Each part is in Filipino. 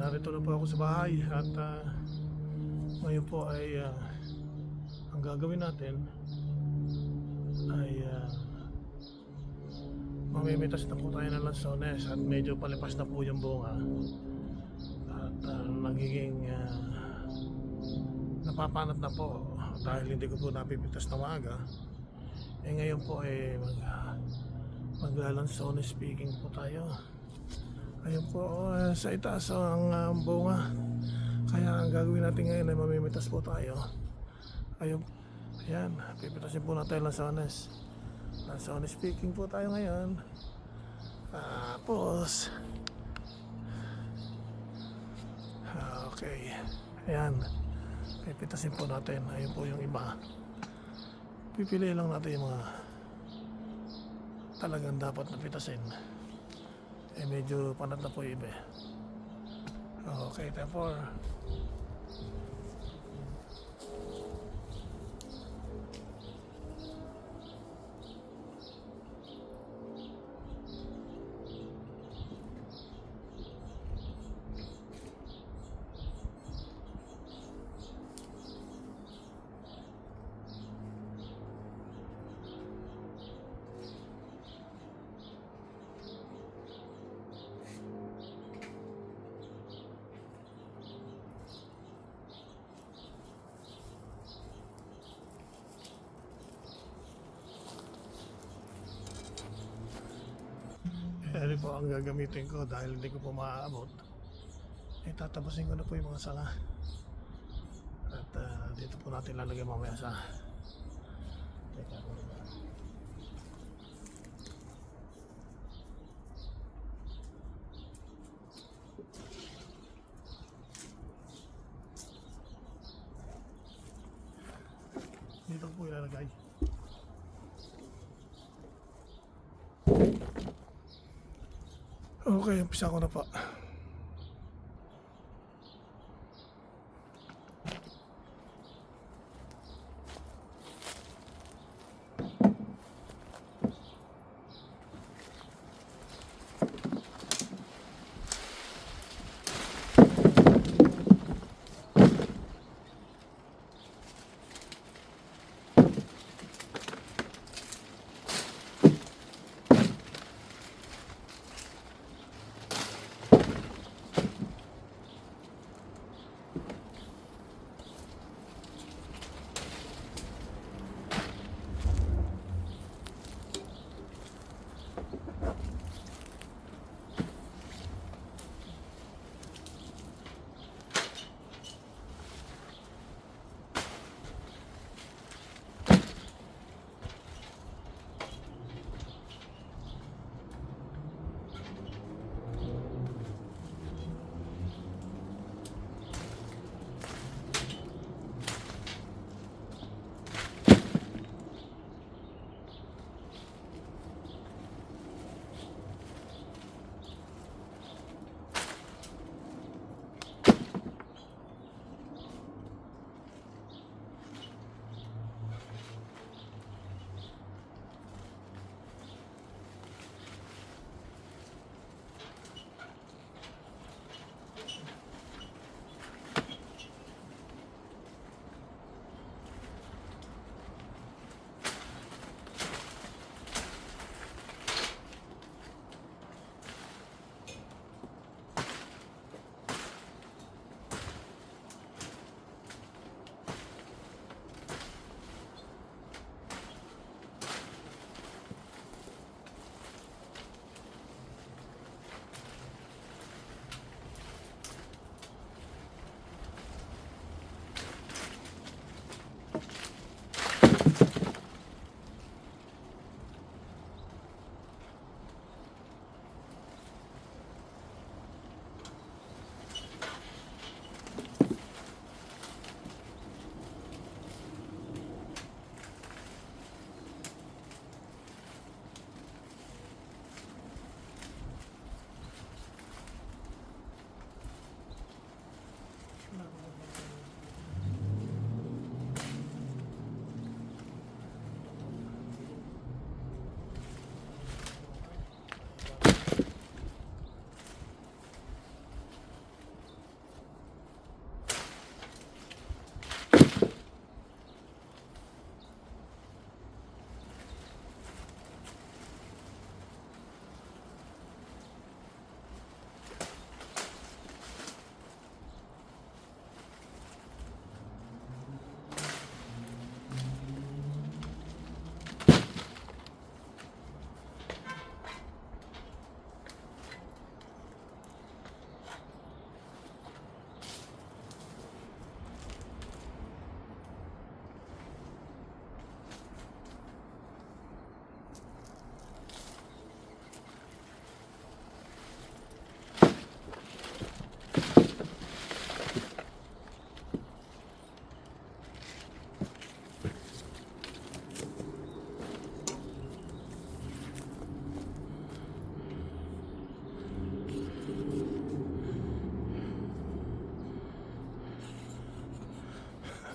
narito na po ako sa bahay at ngayon po ay ang gagawin natin ay mamimitas na po tayo ng lansones at medyo palipas na po yung bunga at nagiging napapanat na po dahil hindi ko po napipitas na maaga. Ngayon po ay maglalansones speaking po tayo. Ayun po sa itaas ang bunga. Kaya ang gagawin natin ngayon ay mamimitas po tayo. Ayun, ayan, pipitasin po natin lansones. Lansones speaking po tayo ngayon. Tapos okay, ayan, pipitasin po natin. Ayun po yung iba. Pipili lang natin yung mga talagang dapat na pitasin. Medyo panat na po yung iba. Okay, therefore ano po ang gagamitin ko dahil hindi ko po maaabot. Tatapusin ko na po yung mga sanga at dito po natin lalagay mamaya sa teka po ba. Dito po ilalagay. Okay, umpisa ko na po.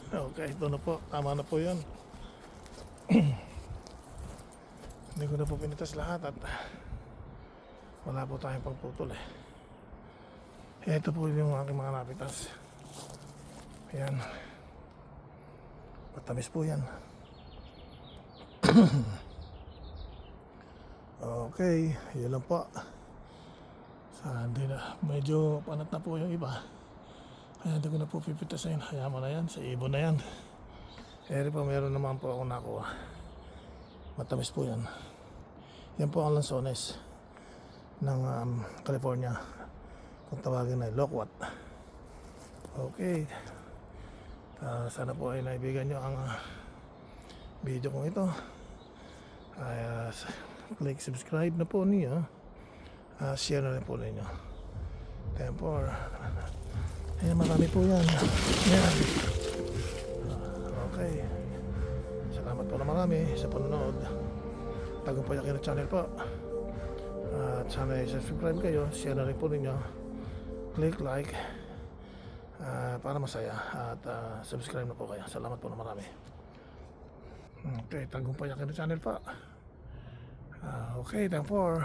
Okay, ito na po. Tama na po yun. Hindi ko na po pinitas lahat at wala po tayong pagputol eh. Ito po yung aking mga napitas. Ayan. Matamis po yan. Okay, yun lang po. Hindi na, medyo panat na po yung iba. Kaya hindi ko na po pipitasin. Hayaan mo na yan, sa ibon na yan. Eri po, meron naman po ako nakuha. Matamis po yan. Yan po ang lansones ng California. Kung tawagin ay loquat. Okay. Sana po ay naibigan nyo ang video kong ito. Click subscribe na po niyo. Share na rin po ninyo. Tempor. Ayan, marami po yan. Ayan. Okay. Salamat po na marami sa panonood. Tagumpay Aquino channel po. At sana i-subscribe kayo. Share na rin po ninyo. Click like. Para masaya. At subscribe na po kayo. Salamat po na marami. Okay, Tagumpay Aquino channel po. Okay, thank for